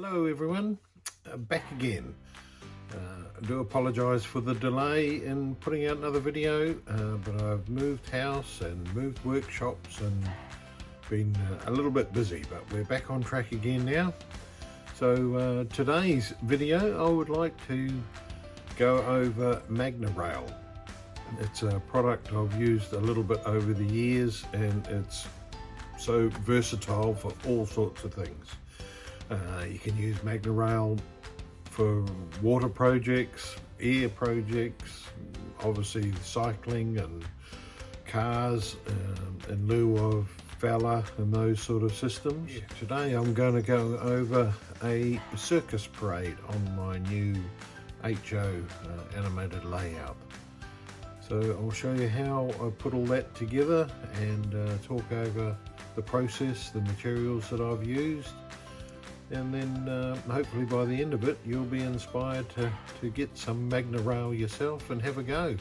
Hello everyone, back again. I do apologise for the delay in putting out another video, but I've moved house and moved workshops and been a little bit busy, but we're back on track again now. So today's video I would like to go over Magnorail. It's a product I've used a little bit over the years, and it's so versatile for all sorts of things. You can use Magnorail for water projects, air projects, obviously cycling and cars, in lieu of Fella and those sort of systems. Today I'm going to go over a circus parade on my new HO animated layout. So I'll show you how I put all that together and talk over the process, the materials that I've used. And then hopefully by the end of it you'll be inspired to get some Magnorail yourself and have a go.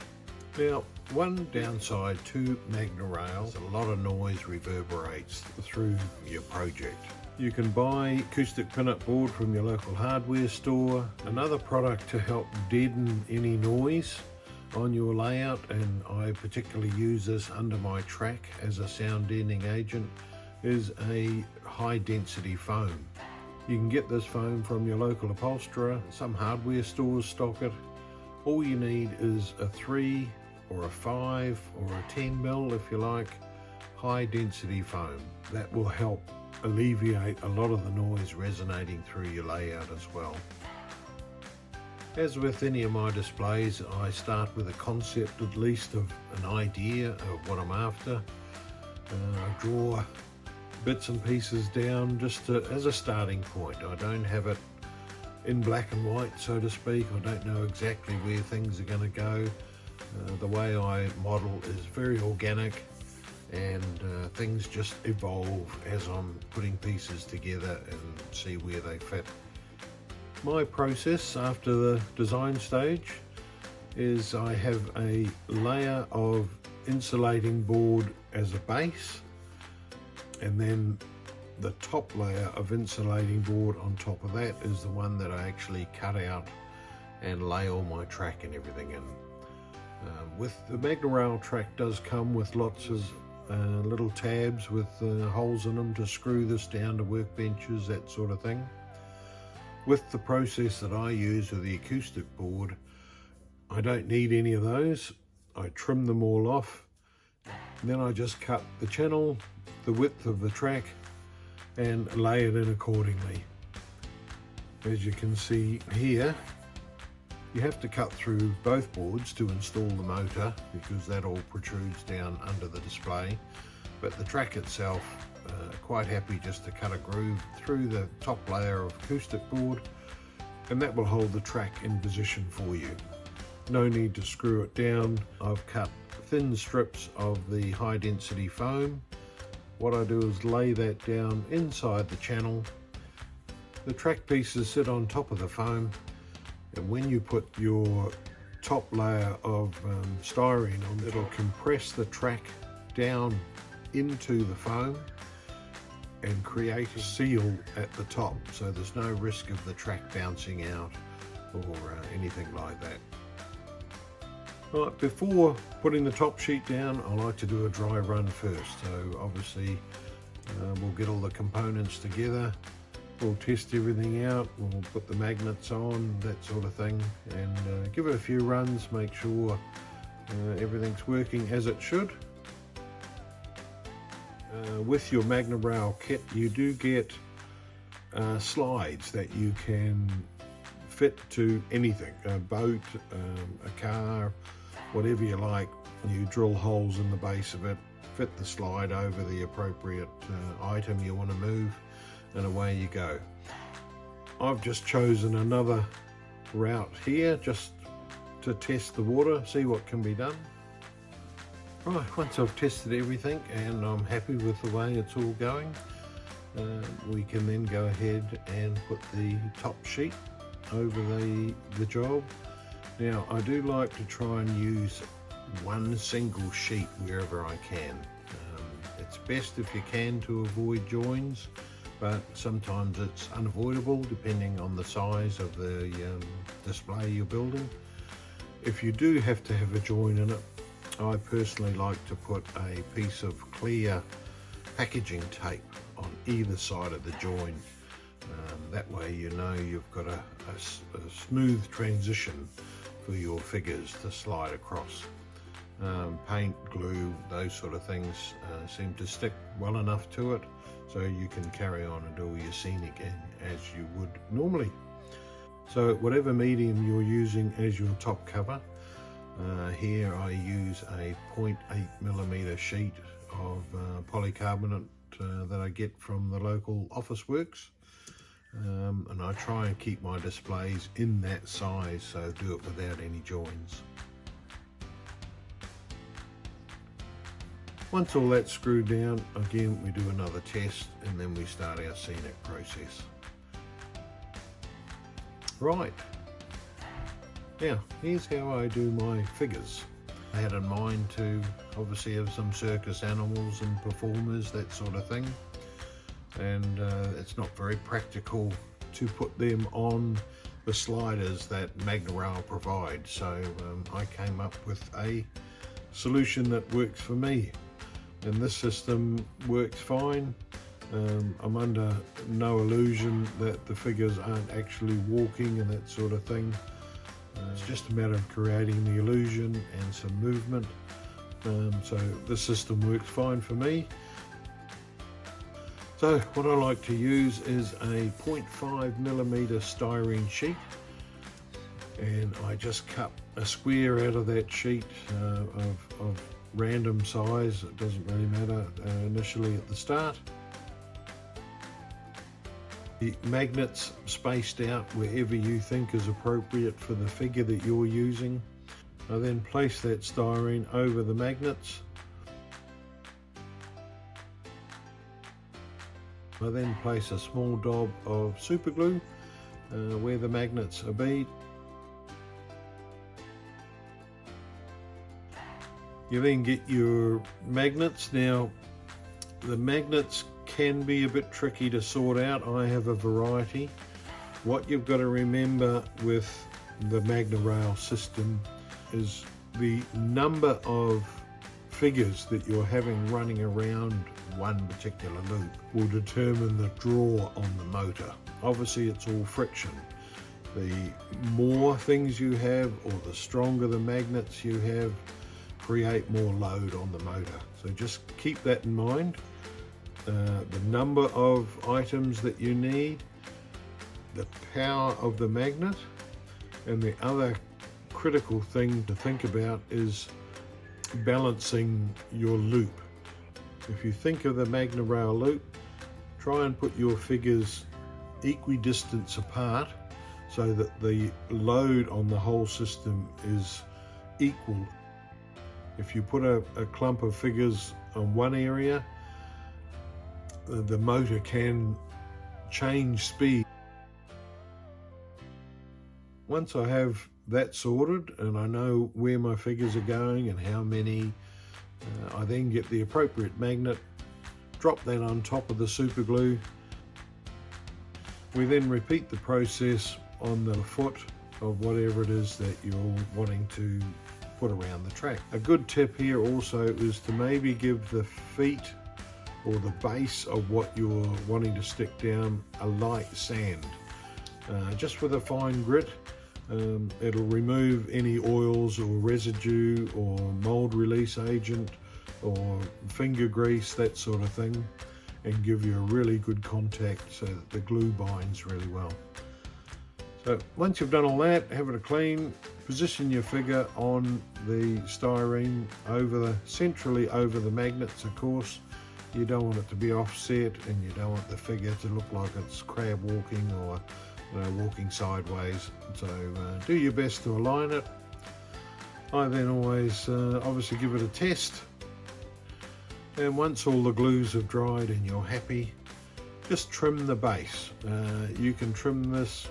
Now, one downside to Magnorail is a lot of noise reverberates through your project. You can buy acoustic pin-up board from your local hardware store. Another product to help deaden any noise on your layout, and I particularly use this under my track as a sound deadening agent, is a high density foam. You can get this foam from your local upholsterer. Some hardware stores stock it. All you need is a 3 or a 5 or a 10 mil, if you like, high density foam. That will help alleviate a lot of the noise resonating through your layout as well. As with any of my displays, I start with a concept at least of an idea of what I'm after. I draw bits and pieces down just as a starting point. I don't have it in black and white, so to speak. I don't know exactly where things are going to go. The way I model is very organic, and things just evolve as I'm putting pieces together and see where they fit. My process after the design stage is I have a layer of insulating board as a base, and then the top layer of insulating board on top of that is the one that I actually cut out and lay all my track and everything in. With the Magnorail track does come with lots of little tabs with holes in them to screw this down to workbenches, that sort of thing. With the process that I use with the acoustic board, I don't need any of those. I trim them all off, and then I just cut the channel, the width of the track, and lay it in accordingly. As you can see here, you have to cut through both boards to install the motor, because that all protrudes down under the display. But the track itself, quite happy just to cut a groove through the top layer of acoustic board, and that will hold the track in position for you. No need to screw it down. I've cut thin strips of the high density foam. What I do is lay that down inside the channel. The track pieces sit on top of the foam, and when you put your top layer of styrene on, it'll compress the track down into the foam and create a seal at the top, so there's no risk of the track bouncing out or anything like that. Right, before putting the top sheet down, I like to do a dry run first. So obviously we'll get all the components together, we'll test everything out, we'll put the magnets on, that sort of thing, and give it a few runs, make sure everything's working as it should. With your Magnorail kit, you do get slides that you can fit to anything, a boat, a car, whatever you like. You drill holes in the base of it, fit the slide over the appropriate item you want to move, and away you go. I've just chosen another route here just to test the water, see what can be done. Right, once I've tested everything and I'm happy with the way it's all going, we can then go ahead and put the top sheet over the job. Now, I do like to try and use one single sheet wherever I can. It's best if you can to avoid joins, but sometimes it's unavoidable depending on the size of the display you're building. If you do have to have a join in it, I personally like to put a piece of clear packaging tape on either side of the join. That way you know you've got a smooth transition for your figures to slide across. Paint, glue, those sort of things seem to stick well enough to it so you can carry on and do all your scenic as you would normally. So whatever medium you're using as your top cover, here I use a 0.8mm sheet of polycarbonate that I get from the local Officeworks, and I try and keep my displays in that size, so do it without any joins. Once all that's screwed down, again we do another test and then we start our scenic process. Right, now here's how I do my figures. I had in mind to obviously have some circus animals and performers, that sort of thing, and it's not very practical to put them on the sliders that Magnorail provide, so I came up with a solution that works for me, and this system works fine. I'm under no illusion that the figures aren't actually walking and that sort of thing. It's just a matter of creating the illusion and some movement. So this system works fine for me. So what I like to use is a 0.5mm styrene sheet, and I just cut a square out of that sheet of random size. It doesn't really matter initially at the start. The magnets spaced out wherever you think is appropriate for the figure that you're using. I then place that styrene over the magnets. I then place a small dab of super glue where the magnets are bead. You then get your magnets. Now the magnets can be a bit tricky to sort out. I have a variety. What you've got to remember with the Magnorail system is the number of figures that you're having running around one particular loop will determine the draw on the motor. Obviously it's all friction. The more things you have, or the stronger the magnets you have, create more load on the motor. So just keep that in mind. The number of items that you need, the power of the magnet, and the other critical thing to think about is balancing your loop. If you think of the Magnorail loop, try and put your figures equidistant apart so that the load on the whole system is equal. If you put a clump of figures on one area, the motor can change speed. Once I have that sorted and I know where my figures are going and how many, I then get the appropriate magnet, drop that on top of the super glue. We then repeat the process on the foot of whatever it is that you're wanting to put around the track. A good tip here also is to maybe give the feet or the base of what you're wanting to stick down a light sand, just with a fine grit. It'll remove any oils or residue or mold release agent or finger grease, that sort of thing, and give you a really good contact so that the glue binds really well. So once you've done all that, have it a clean, position your figure on the styrene centrally over the magnets, of course. You don't want it to be offset, and you don't want the figure to look like it's crab walking or walking sideways. So do your best to align it. I then always obviously give it a test, and once all the glues have dried and you're happy, just trim the base. You can trim this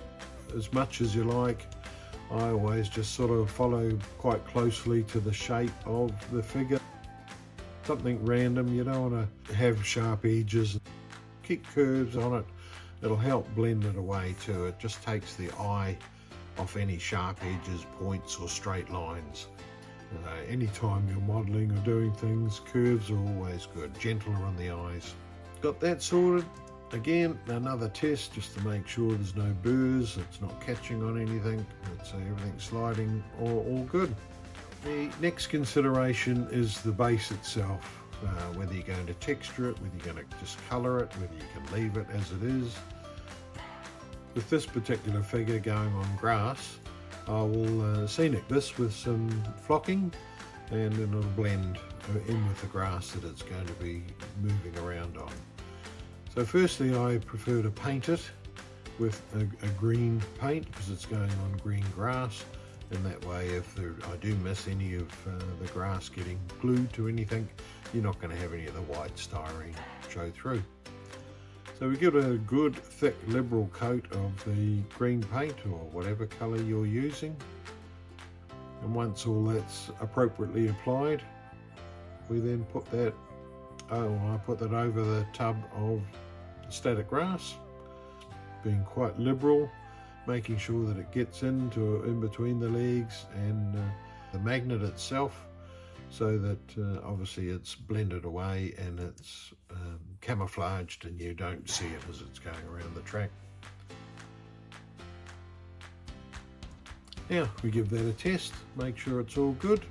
as much as you like. I always just sort of follow quite closely to the shape of the figure. Something random, you don't want to have sharp edges, keep curves on it. It'll help blend it away too. It just takes the eye off any sharp edges, points or straight lines. Anytime you're modeling or doing things, curves are always good, gentler on the eyes. Got that sorted. Again, another test just to make sure there's no burrs, it's not catching on anything, it's everything's sliding all good. The next consideration is the base itself, whether you're going to texture it, whether you're going to just colour it, whether you can leave it as it is. With this particular figure going on grass, I will scenic this with some flocking, and then it'll blend in with the grass that it's going to be moving around on. So firstly, I prefer to paint it with a green paint because it's going on green grass, and that way if I do miss any of the grass getting glued to anything, you're not going to have any of the white styrene show through. So we give it a good thick liberal coat of the green paint or whatever colour you're using, and once all that's appropriately applied, we then put that I put that over the tub of static grass, being quite liberal, making sure that it gets in between the legs and the magnet itself, so that obviously it's blended away and it's camouflaged and you don't see it as it's going around the track. Now we give that a test, make sure it's all good.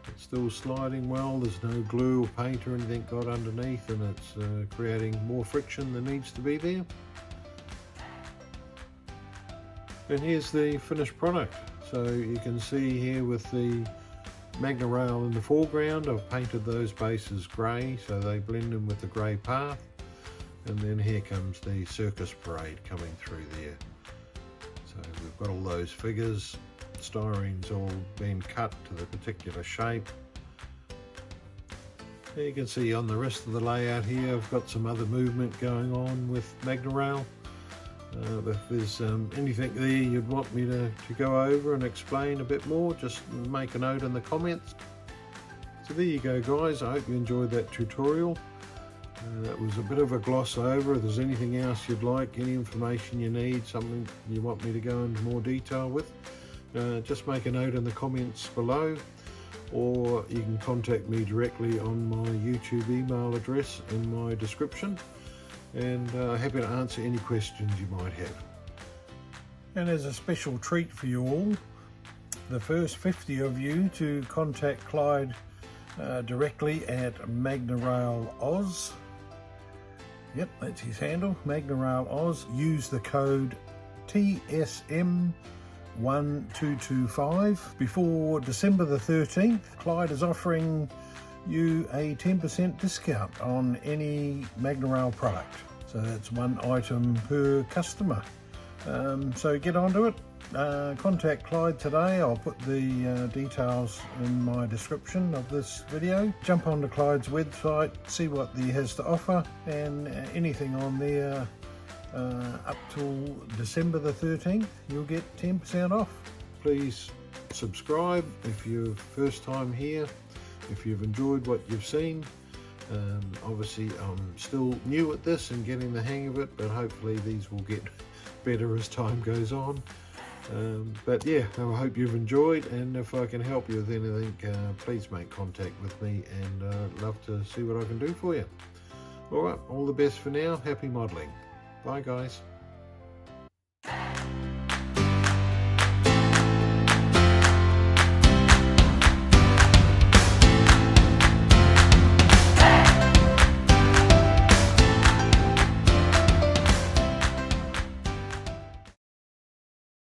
It's still sliding well, there's no glue or paint or anything got underneath, and it's creating more friction than needs to be there. And here's the finished product. So you can see here with the Magnorail in the foreground, I've painted those bases grey so they blend in with the grey path, and then here comes the circus parade coming through there. So we've got all those figures, styrene's all been cut to the particular shape. There you can see on the rest of the layout here I've got some other movement going on with Magnorail. If there's anything there you'd want me to go over and explain a bit more, just make a note in the comments. So there you go guys, I hope you enjoyed that tutorial. That was a bit of a gloss over. If there's anything else you'd like, any information you need, something you want me to go into more detail with, just make a note in the comments below, or you can contact me directly on my YouTube email address in my description, and happy to answer any questions you might have. And as a special treat for you all, the first 50 of you to contact Clyde directly at Magnorail Oz. Yep, that's his handle, Magnorail Oz. Use the code TSM1225 before December the 13th. Clyde is offering you a 10% discount on any Magnorail product. So that's one item per customer. So get onto it. Contact Clyde today. I'll put the details in my description of this video. Jump onto Clyde's website, see what he has to offer, and anything on there up till December the 13th, you'll get 10% off. Please subscribe if you're first time here, if you've enjoyed what you've seen. Obviously I'm still new at this and getting the hang of it, but hopefully these will get better as time goes on. But yeah, I hope you've enjoyed, and if I can help you with anything, please make contact with me, and I'd love to see what I can do for you. Alright, all the best for now. Happy modelling. Bye guys.